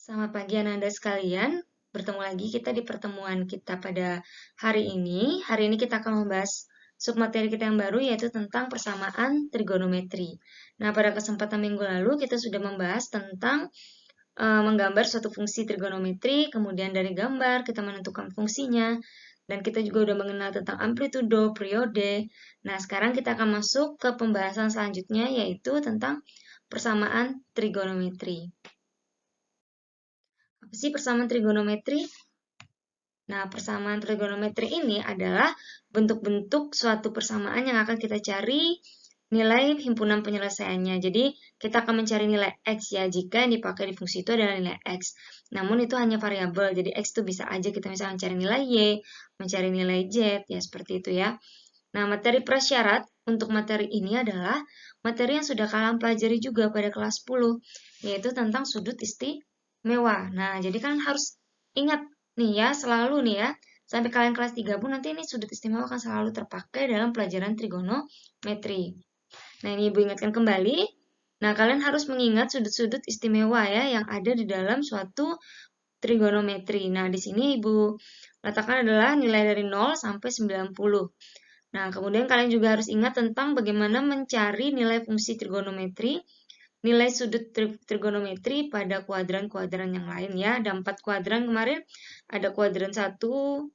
Selamat pagi Ananda sekalian, bertemu lagi kita di pertemuan kita pada hari ini. Hari ini kita akan membahas submateri kita yang baru yaitu tentang persamaan trigonometri. Nah, pada kesempatan minggu lalu kita sudah membahas tentang menggambar suatu fungsi trigonometri, kemudian dari gambar kita menentukan fungsinya, dan kita juga sudah mengenal tentang amplitudo, periode. Nah, sekarang kita akan masuk ke pembahasan selanjutnya yaitu tentang persamaan trigonometri. Apa sih persamaan trigonometri? Nah, persamaan trigonometri ini adalah bentuk-bentuk suatu persamaan yang akan kita cari nilai himpunan penyelesaiannya. Jadi, kita akan mencari nilai X ya, jika yang dipakai di fungsi itu adalah nilai X. Namun, itu hanya variabel, jadi X itu bisa aja kita misalnya mencari nilai Y, mencari nilai Z, ya seperti itu ya. Nah, materi prasyarat untuk materi ini adalah materi yang sudah kalian pelajari juga pada kelas 10, yaitu tentang sudut istimewa. Nah, jadi kan harus ingat nih ya, selalu nih ya, sampai kalian kelas 3 pun nanti ini sudut istimewa akan selalu terpakai dalam pelajaran trigonometri. Nah, ini Ibu ingatkan kembali. Nah, kalian harus mengingat sudut-sudut istimewa ya yang ada di dalam suatu trigonometri. Nah, di sini Ibu letakkan adalah nilai dari 0 sampai 90. Nah, kemudian kalian juga harus ingat tentang bagaimana mencari nilai fungsi trigonometri, nilai sudut trigonometri pada kuadran-kuadran yang lain ya. Ada 4 kuadran kemarin, ada kuadran 1,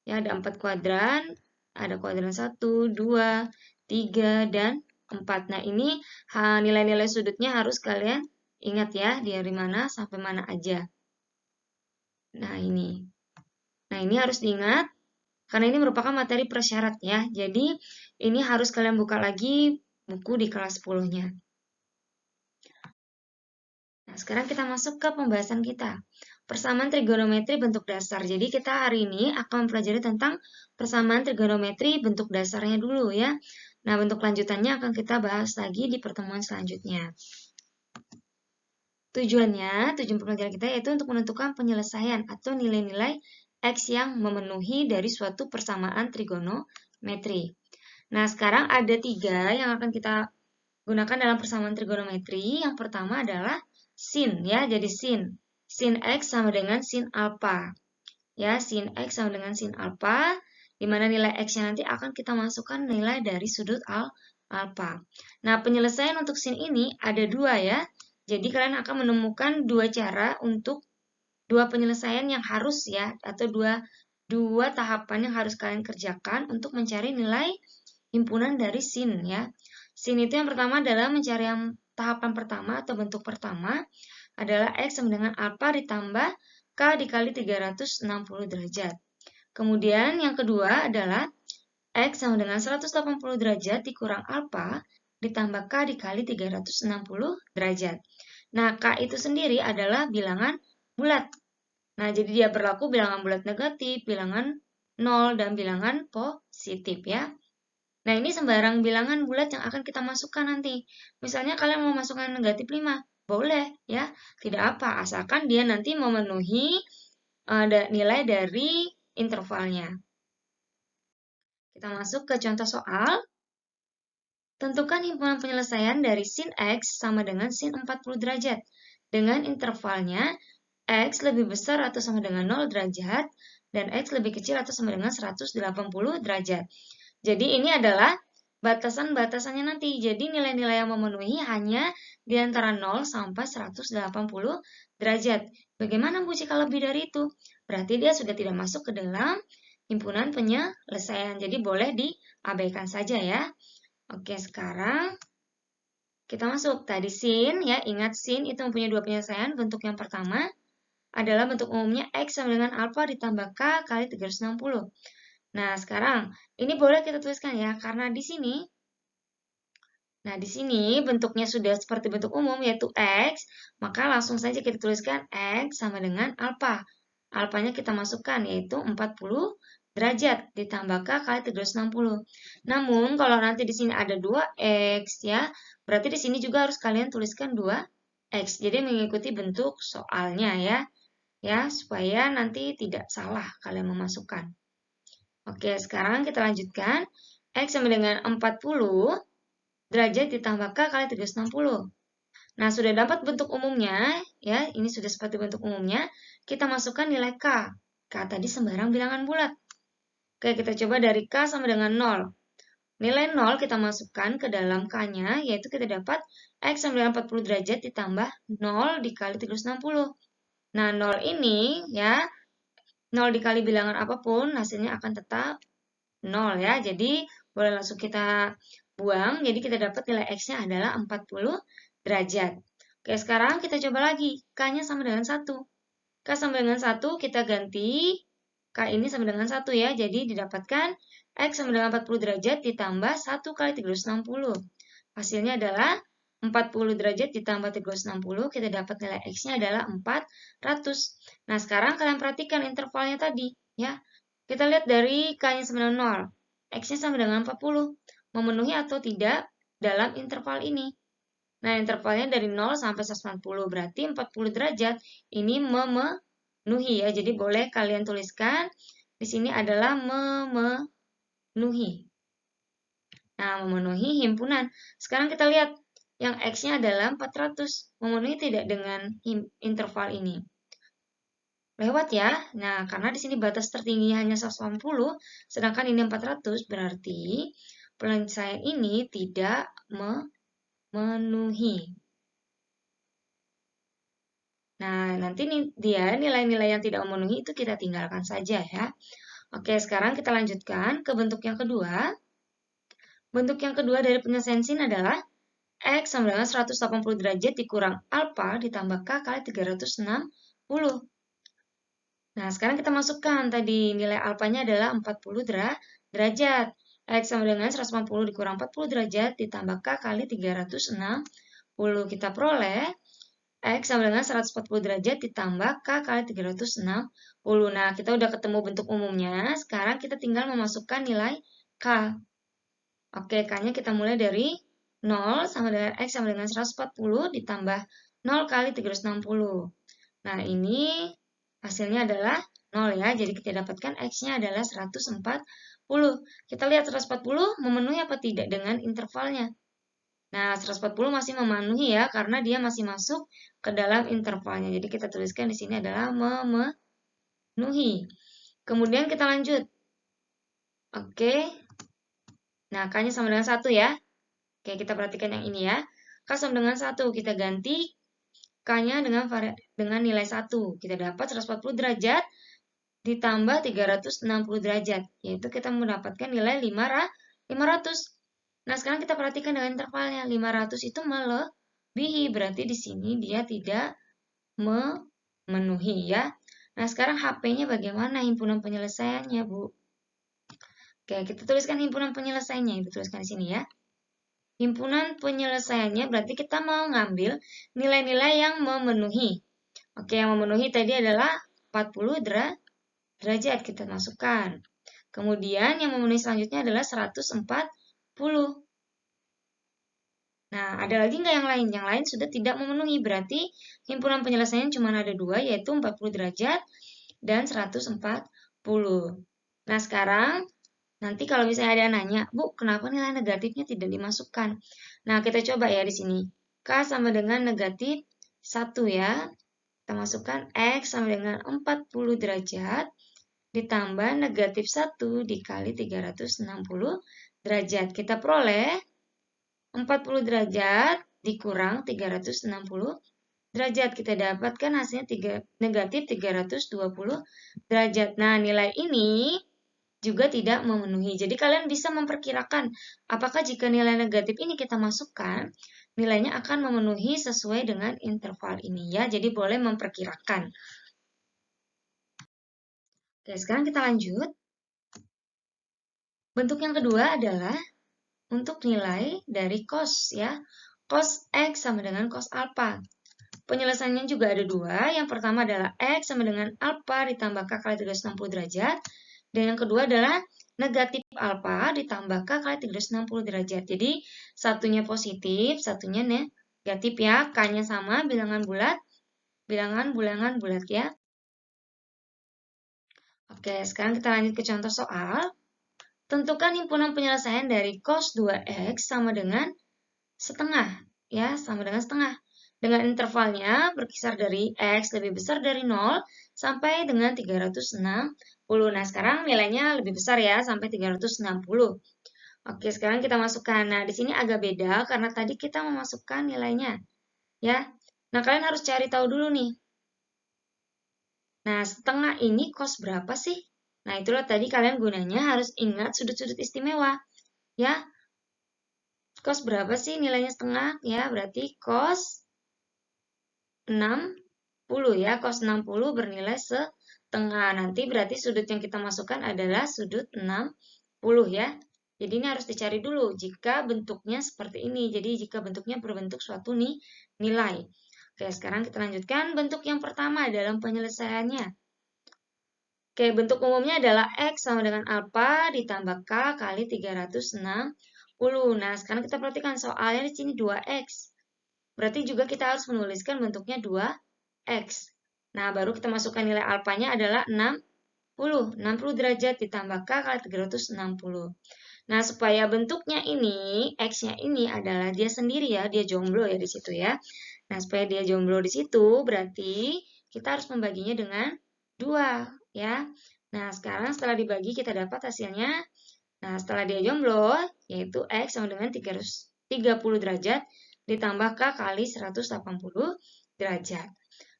ya ada 4 kuadran, ada kuadran 1, 2, 3, dan 4. Nah, ini nilai-nilai sudutnya harus kalian ingat ya, dari mana sampai mana aja. Nah, ini. Nah, ini harus diingat. Karena ini merupakan materi prasyarat ya. Jadi ini harus kalian buka lagi buku di kelas 10-nya. Nah, sekarang kita masuk ke pembahasan kita. Persamaan trigonometri bentuk dasar. Jadi kita hari ini akan mempelajari tentang persamaan trigonometri bentuk dasarnya dulu ya. Nah, bentuk lanjutannya akan kita bahas lagi di pertemuan selanjutnya. Tujuan pembelajaran kita yaitu untuk menentukan penyelesaian atau nilai-nilai X yang memenuhi dari suatu persamaan trigonometri. Nah, sekarang ada 3 yang akan kita gunakan dalam persamaan trigonometri. Yang pertama adalah sin ya, jadi sin. Sin X sama dengan sin alpha. Ya, sin X sama dengan sin alpha, di mana nilai X-nya nanti akan kita masukkan nilai dari sudut alpha. Nah, penyelesaian untuk sin ini ada 2 ya. Jadi kalian akan menemukan 2 cara untuk 2 penyelesaian yang harus ya, atau dua tahapan yang harus kalian kerjakan untuk mencari nilai himpunan dari sin ya. Sin itu yang pertama adalah mencari yang tahapan pertama atau bentuk pertama adalah X sama dengan alpha ditambah K dikali 360 derajat. Kemudian yang kedua adalah X sama dengan 180 derajat dikurang alpha ditambah K dikali 360 derajat. Nah, K itu sendiri adalah bilangan bulat. Nah, jadi dia berlaku bilangan bulat negatif, bilangan 0, dan bilangan positif ya. Nah, ini sembarang bilangan bulat yang akan kita masukkan nanti. Misalnya kalian mau masukkan negatif 5, boleh ya, tidak apa, asalkan dia nanti memenuhi nilai dari intervalnya. Kita masuk ke contoh soal. Tentukan himpunan penyelesaian dari sin X sama dengan sin 40 derajat. Dengan intervalnya, X lebih besar atau sama dengan 0 derajat, dan X lebih kecil atau sama dengan 180 derajat. Jadi ini adalah batasan-batasannya nanti. Jadi nilai-nilai yang memenuhi hanya di antara 0 sampai 180 derajat. Bagaimana Bu jika lebih dari itu? Berarti dia sudah tidak masuk ke dalam himpunan penyelesaian. Jadi boleh diabaikan saja ya. Oke, sekarang kita masuk. Tadi sin ya, ingat sin itu mempunyai 2 penyelesaian. Bentuk yang pertama adalah bentuk umumnya X sama dengan alpha ditambah K kali 360. Nah, sekarang ini boleh kita tuliskan ya, karena di sini, nah di sini bentuknya sudah seperti bentuk umum yaitu X, maka langsung saja kita tuliskan X sama dengan alpha. Alphanya kita masukkan yaitu 40 derajat ditambah K kali 360. Namun kalau nanti di sini ada 2X ya, berarti di sini juga harus kalian tuliskan 2X. Jadi mengikuti bentuk soalnya ya. Ya, supaya nanti tidak salah kalian memasukkan. Oke, sekarang kita lanjutkan. X sama dengan 40 derajat ditambah K kali 360. Nah, sudah dapat bentuk umumnya, ya, ini sudah seperti bentuk umumnya, kita masukkan nilai K. K tadi sembarang bilangan bulat. Oke, kita coba dari K sama dengan 0. Nilai 0 kita masukkan ke dalam K-nya, yaitu kita dapat X sama dengan 40 derajat ditambah 0 dikali 360. Nah, 0 ini, ya, 0 dikali bilangan apapun, hasilnya akan tetap 0, ya. Jadi, boleh langsung kita buang, jadi kita dapat nilai X-nya adalah 40 derajat. Oke, sekarang kita coba lagi. K-nya sama dengan 1. K sama dengan 1, kita ganti. K ini sama dengan 1 ya, jadi didapatkan X sama dengan 40 derajat ditambah 1 kali 360. Hasilnya adalah 40 derajat ditambah 360, kita dapat nilai X-nya adalah 400. Nah, sekarang kalian perhatikan intervalnya tadi, ya. Kita lihat dari K-nya sama dengan 0. X-nya sama dengan 40. Memenuhi atau tidak dalam interval ini. Nah, intervalnya dari 0 sampai 140, berarti 40 derajat ini memenuhi ya. Jadi boleh kalian tuliskan di sini adalah memenuhi. Nah, memenuhi himpunan. Sekarang kita lihat yang X-nya adalah 400. Memenuhi tidak dengan interval ini? Lewat ya. Nah, karena di sini batas tertingginya hanya 180, sedangkan ini 400, berarti penyelesaian ini tidak memenuhi. Nah, nanti dia nilai-nilai yang tidak memenuhi itu kita tinggalkan saja ya. Oke, sekarang kita lanjutkan ke bentuk yang kedua. Bentuk yang kedua dari penyelesaian sin adalah X sama dengan 180 derajat dikurang alfa ditambah K kali 360. Nah, sekarang kita masukkan tadi nilai alfanya adalah 40 derajat. X sama dengan 180 dikurang 40 derajat ditambah K kali 360. Kita peroleh X sama dengan 140 derajat ditambah K kali 360. Nah, kita udah ketemu bentuk umumnya. Sekarang kita tinggal memasukkan nilai K. Oke, K-nya kita mulai dari 0 sama dengan X sama dengan 140 ditambah 0 kali 360. Nah, ini hasilnya adalah 0 ya. Jadi kita dapatkan X-nya adalah 140. Kita lihat 140 memenuhi apa tidak dengan intervalnya. Nah, 140 masih memenuhi ya, karena dia masih masuk ke dalam intervalnya. Jadi kita tuliskan di sini adalah memenuhi. Kemudian kita lanjut. Oke. Nah, K-nya sama dengan 1 ya. Oke, kita perhatikan yang ini ya. K sama dengan 1, kita ganti K-nya dengan nilai 1. Kita dapat 140 derajat ditambah 360 derajat. Yaitu kita mendapatkan nilai 500. Nah, sekarang kita perhatikan dengan intervalnya. 500 itu melebihi, berarti di sini dia tidak memenuhi ya. Nah, sekarang HP-nya bagaimana himpunan penyelesaiannya, Bu? Oke, kita tuliskan himpunan penyelesaiannya. Kita tuliskan di sini ya. Himpunan penyelesaiannya berarti kita mau ngambil nilai-nilai yang memenuhi. Oke, yang memenuhi tadi adalah 40 derajat kita masukkan. Kemudian yang memenuhi selanjutnya adalah 140. Nah, ada lagi nggak yang lain? Yang lain sudah tidak memenuhi, berarti himpunan penyelesaian cuma ada dua, yaitu 40 derajat dan 140. Nah, sekarang nanti kalau misalnya ada yang nanya, Bu, kenapa nilai negatifnya tidak dimasukkan? Nah, kita coba ya di sini. K sama dengan negatif 1 ya. Kita masukkan X sama dengan 40 derajat ditambah negatif 1 dikali 360 derajat. Kita peroleh 40 derajat dikurang 360 derajat. Kita dapatkan hasilnya negatif 320 derajat. Nah, nilai ini juga tidak memenuhi. Jadi kalian bisa memperkirakan apakah jika nilai negatif ini kita masukkan, nilainya akan memenuhi sesuai dengan interval ini ya. Jadi boleh memperkirakan. Oke, sekarang kita lanjut. Bentuk yang kedua adalah untuk nilai dari cos ya. Cos X sama dengan cos alpha. Penyelesaiannya juga ada dua. Yang pertama adalah X sama dengan alpha ditambah K kali 360 derajat. Dan yang kedua adalah negatif alfa ditambah K kali 360 derajat. Jadi, satunya positif, satunya negatif ya. K-nya sama, bilangan bulat ya. Oke, sekarang kita lanjut ke contoh soal. Tentukan himpunan penyelesaian dari cos 2X sama dengan setengah. Ya, sama dengan setengah. dengan intervalnya berkisar dari X lebih besar dari 0 sampai dengan 360. Nah, sekarang nilainya lebih besar ya, sampai 360. Oke, sekarang kita masukkan. Nah, di sini agak beda karena tadi kita memasukkan nilainya. Ya. Nah, kalian harus cari tahu dulu nih. Nah, setengah ini cos berapa sih? Nah, itulah tadi kalian gunanya harus ingat sudut-sudut istimewa. Ya, cos berapa sih nilainya setengah? Ya, berarti cos 60 ya. Cos 60 bernilai setengah. Nanti berarti sudut yang kita masukkan adalah sudut 60 ya. Jadi ini harus dicari dulu jika bentuknya seperti ini. Jadi jika bentuknya berbentuk suatu nilai. Oke, sekarang kita lanjutkan bentuk yang pertama dalam penyelesaiannya. Oke, bentuk umumnya adalah X sama dengan alpha ditambah K kali 360. Nah, sekarang kita perhatikan soalnya di sini 2X. Berarti juga kita harus menuliskan bentuknya 2X. Nah, baru kita masukkan nilai alfanya adalah 60. 60 derajat ditambah K kali 360. Nah, supaya bentuknya ini, X-nya ini adalah dia sendiri ya, dia jomblo ya di situ ya. Nah, supaya dia jomblo di situ, berarti kita harus membaginya dengan 2 ya. Nah, sekarang setelah dibagi kita dapat hasilnya. Nah, setelah dia jomblo, yaitu X sama dengan 330 derajat ditambah K kali 180 derajat.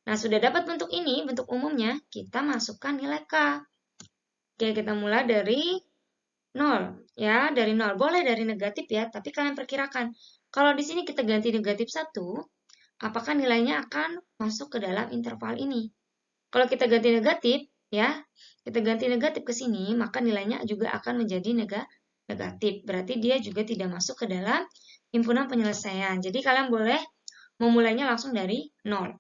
Nah, sudah dapat bentuk ini, bentuk umumnya, kita masukkan nilai K. Oke, kita mulai dari 0. Ya, dari 0. Boleh dari negatif ya, tapi kalian perkirakan. Kalau di sini kita ganti negatif 1, apakah nilainya akan masuk ke dalam interval ini? Kalau kita ganti negatif, ya, kita ganti negatif ke sini, maka nilainya juga akan menjadi negatif. Berarti dia juga tidak masuk ke dalam himpunan penyelesaian. Jadi kalian boleh memulainya langsung dari 0.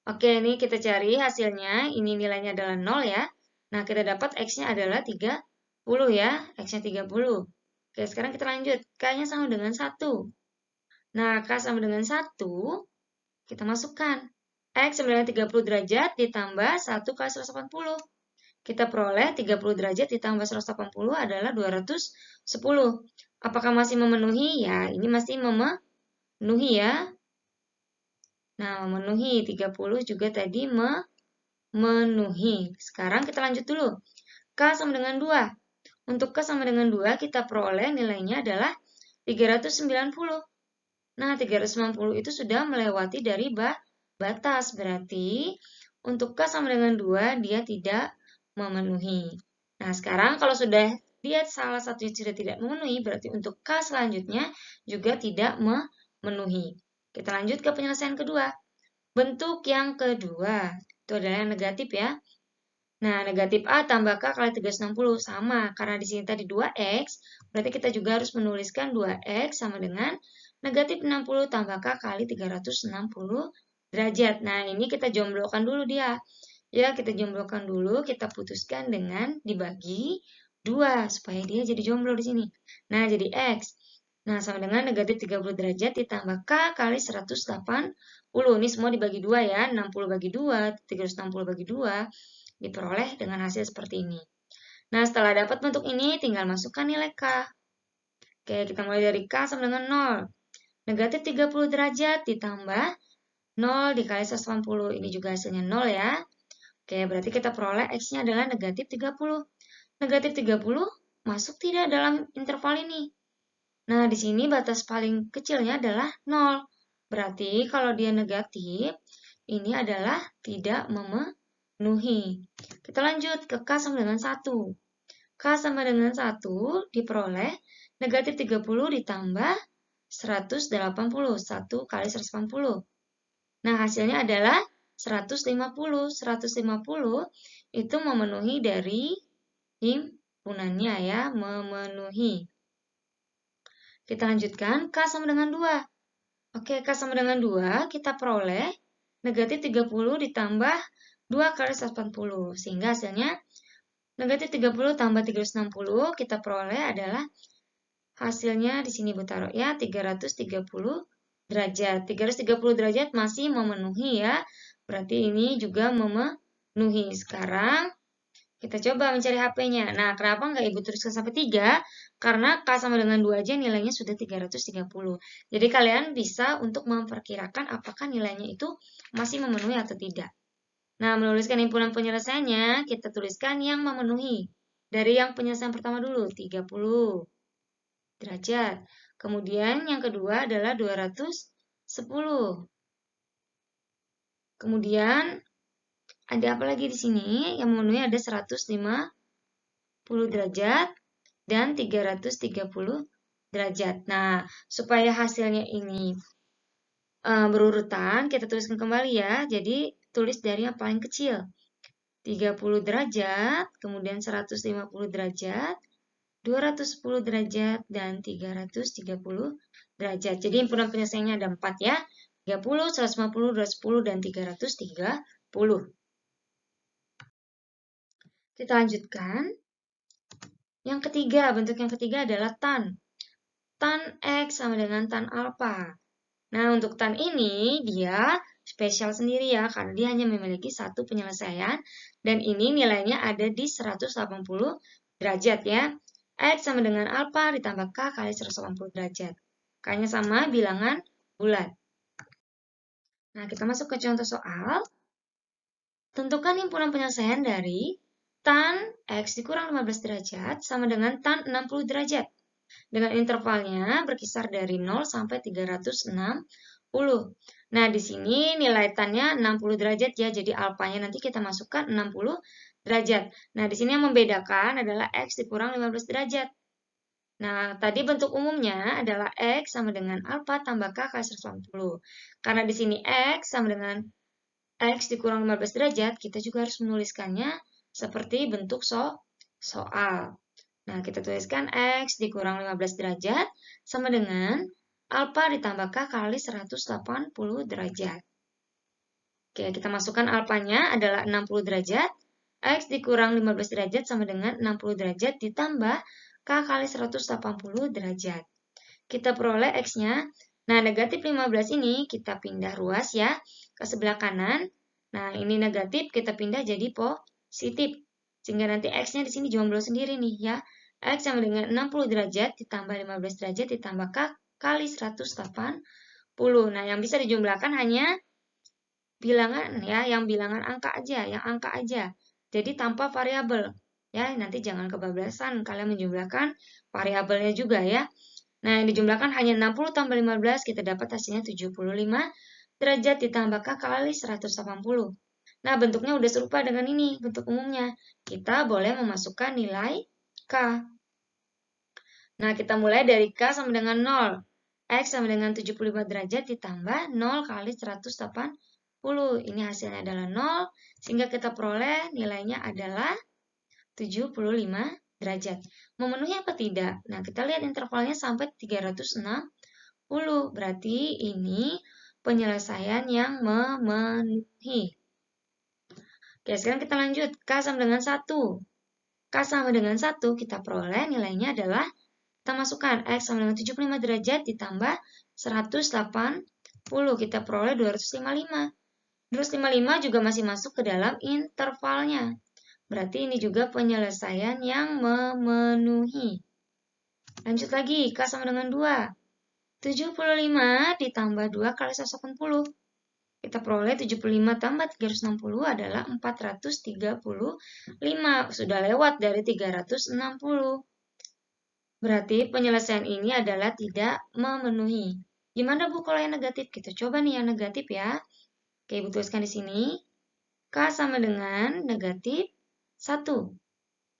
Oke, ini kita cari hasilnya. Ini nilainya adalah 0 ya. Nah, kita dapat X-nya adalah 30 ya. X-nya 30. Oke, sekarang kita lanjut. K-nya sama dengan 1. Nah, K sama dengan 1, kita masukkan. X sama dengan 30 derajat ditambah 1 kali 180. Kita peroleh 30 derajat ditambah 180 adalah 210. Apakah masih memenuhi? Ya, ini masih memenuhi ya. Nah, memenuhi 30 juga tadi memenuhi. Sekarang kita lanjut dulu. K sama dengan 2. Untuk K sama dengan 2, kita peroleh nilainya adalah 390. Nah, 390 itu sudah melewati dari batas. Berarti untuk K sama dengan 2, dia tidak memenuhi. Nah, sekarang kalau sudah dia salah satunya sudah tidak memenuhi, berarti untuk K selanjutnya juga tidak memenuhi. Kita lanjut ke penyelesaian kedua. Bentuk yang kedua, itu adalah yang negatif ya. Nah, negatif A tambah K kali 360 sama. Karena di sini tadi 2X, berarti kita juga harus menuliskan 2X sama dengan negatif 60 tambah K kali 360 derajat. Nah, ini kita jomblokan dulu dia. Ya, kita jomblokan dulu, kita putuskan dengan dibagi 2, supaya dia jadi jomblo di sini. Nah, jadi X. Nah, sama dengan negatif 30 derajat ditambah K kali 180. Ini semua dibagi 2 ya, 60 bagi 2, 360 bagi 2, diperoleh dengan hasil seperti ini. Nah, setelah dapat bentuk ini, tinggal masukkan nilai K. Oke, kita mulai dari K sama dengan 0. Negatif 30 derajat ditambah 0 dikali 180. Ini juga hasilnya 0 ya. Oke, berarti kita peroleh X-nya adalah negatif 30. Negatif 30 masuk tidak dalam interval ini? Nah, di sini batas paling kecilnya adalah 0. Berarti kalau dia negatif, ini adalah tidak memenuhi. Kita lanjut ke K sama dengan 1. K sama dengan 1 diperoleh negatif 30 ditambah 180. 1 kali 180. Nah, hasilnya adalah 150. 150 itu memenuhi dari himpunannya ya, memenuhi. Kita lanjutkan, K sama dengan 2. Oke, K sama dengan 2, kita peroleh negatif 30 ditambah 2 kali 180. Sehingga hasilnya negatif 30 tambah 360, kita peroleh adalah hasilnya di sini Bu taruh ya, 330 derajat. 330 derajat masih memenuhi ya. Berarti ini juga memenuhi. Sekarang Kita coba mencari HP-nya. Nah, kenapa nggak Ibu tuliskan sampai 3? Karena K sama dengan 2 aja nilainya sudah 330. Jadi kalian bisa untuk memperkirakan apakah nilainya itu masih memenuhi atau tidak. Nah, menuliskan himpunan penyelesaiannya, kita tuliskan yang memenuhi. Dari yang penyelesaian pertama dulu, 30 derajat. Kemudian yang kedua adalah 210. Kemudian ada apa lagi di sini? Yang memenuhi ada 150 derajat dan 330 derajat. Nah, supaya hasilnya ini berurutan, kita tuliskan kembali ya. Jadi, tulis dari yang paling kecil. 30 derajat, kemudian 150 derajat, 210 derajat, dan 330 derajat. Jadi himpunan penyelesaiannya ada 4 ya. 30, 150, 210, dan 330. Kita lanjutkan. Yang ketiga, bentuk yang ketiga adalah tan. Tan X sama dengan tan alpha. Nah, untuk tan ini dia spesial sendiri ya, karena dia hanya memiliki satu penyelesaian, dan ini nilainya ada di 180 derajat ya. X sama dengan alpha ditambah K kali 180 derajat. K-nya sama, bilangan bulat. Nah, kita masuk ke contoh soal. Tentukan himpunan penyelesaian dari tan X dikurang 15 derajat sama dengan tan 60 derajat. Dengan intervalnya berkisar dari 0 sampai 360. Nah, di sini nilai tan-nya 60 derajat ya, jadi alfanya nanti kita masukkan 60 derajat. Nah, di sini yang membedakan adalah X dikurang 15 derajat. Nah, tadi bentuk umumnya adalah X sama dengan alfa tambah K kali 180. Karena di sini X sama dengan X dikurang 15 derajat, kita juga harus menuliskannya seperti bentuk soal. Nah, kita tuliskan X dikurang 15 derajat sama dengan alfa ditambah K kali 180 derajat. Oke, kita masukkan alfanya adalah 60 derajat. X dikurang 15 derajat sama dengan 60 derajat ditambah K kali 180 derajat. Kita peroleh X-nya. Nah, negatif 15 ini kita pindah ruas ya ke sebelah kanan. Nah, ini negatif, kita pindah jadi positif. Sehingga nanti X-nya di sini jomblo sendiri nih ya. X sama dengan 60 derajat ditambah 15 derajat ditambah K kali 180. Nah, yang bisa dijumlahkan hanya bilangan ya, yang bilangan angka aja, yang angka aja. Jadi tanpa variabel. Ya, nanti jangan kebablasan kalian menjumlahkan variabelnya juga ya. Nah, yang dijumlahkan hanya 60 tambah 15, kita dapat hasilnya 75 derajat ditambah K kali 180. Nah, bentuknya udah serupa dengan ini, bentuk umumnya. Kita boleh memasukkan nilai K. Nah, kita mulai dari K sama dengan 0. X sama dengan 75 derajat ditambah 0 kali 180. Ini hasilnya adalah 0, sehingga kita peroleh nilainya adalah 75 derajat. Memenuhi apa tidak? Nah, kita lihat intervalnya sampai 360. Berarti ini penyelesaian yang memenuhi. Oke, sekarang kita lanjut. K sama dengan 1. K sama dengan 1, kita peroleh nilainya adalah, kita masukkan X sama dengan 75 derajat ditambah 180. Kita peroleh 255. 255 juga masih masuk ke dalam intervalnya. Berarti ini juga penyelesaian yang memenuhi. Lanjut lagi, K sama dengan 2. 75 ditambah 2 kali 180. Kita peroleh 75 tambah 360 adalah 435. Sudah lewat dari 360. Berarti penyelesaian ini adalah tidak memenuhi. Gimana Bu kalau yang negatif? Kita coba nih yang negatif ya. Oke, Ibu tuliskan di sini. K sama dengan negatif 1.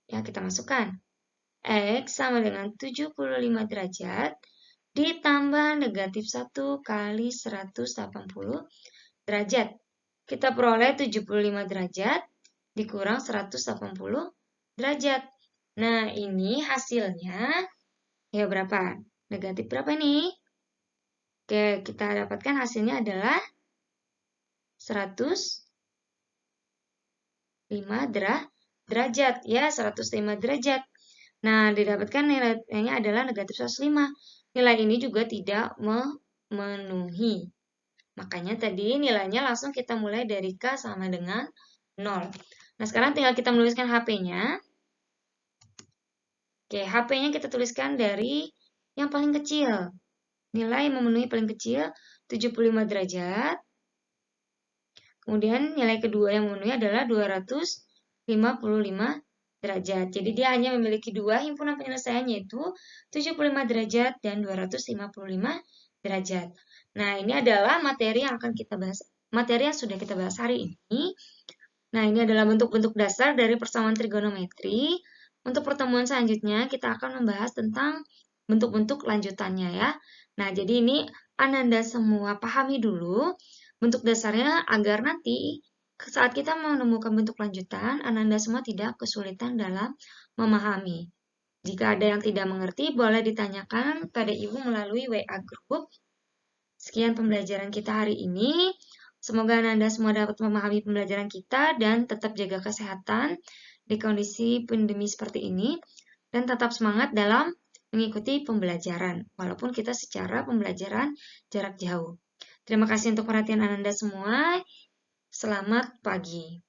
Ya, kita masukkan. X sama dengan 75 derajat ditambah negatif 1 kali 180 derajat. Kita peroleh 75 derajat dikurang 180 derajat. Nah, ini hasilnya ya berapa? Negatif berapa ini? Oke, kita dapatkan hasilnya adalah 105 derajat. Ya, 105 derajat. Nah, didapatkan nilainya adalah negatif 105. Nilai ini juga tidak memenuhi. Makanya tadi nilainya langsung kita mulai dari K sama dengan 0. Nah, sekarang tinggal kita menuliskan HP-nya. Oke, HP-nya kita tuliskan dari yang paling kecil. Nilai yang memenuhi paling kecil 75 derajat. Kemudian nilai kedua yang memenuhi adalah 255 derajat. Jadi dia hanya memiliki dua himpunan penyelesaian, yaitu 75 derajat dan 255 derajat. Nah, ini adalah materi yang akan kita bahas, materi yang sudah kita bahas hari ini. Nah, ini adalah bentuk-bentuk dasar dari persamaan trigonometri. Untuk pertemuan selanjutnya, kita akan membahas tentang bentuk-bentuk lanjutannya ya. Nah, jadi ini Ananda semua pahami dulu bentuk dasarnya agar nanti saat kita menemukan bentuk lanjutan, Ananda semua tidak kesulitan dalam memahami. Jika ada yang tidak mengerti, boleh ditanyakan pada Ibu melalui WA Group. Sekian pembelajaran kita hari ini. Semoga Ananda semua dapat memahami pembelajaran kita dan tetap jaga kesehatan di kondisi pandemi seperti ini. Dan tetap semangat dalam mengikuti pembelajaran, walaupun kita secara pembelajaran jarak jauh. Terima kasih untuk perhatian Ananda semua. Selamat pagi.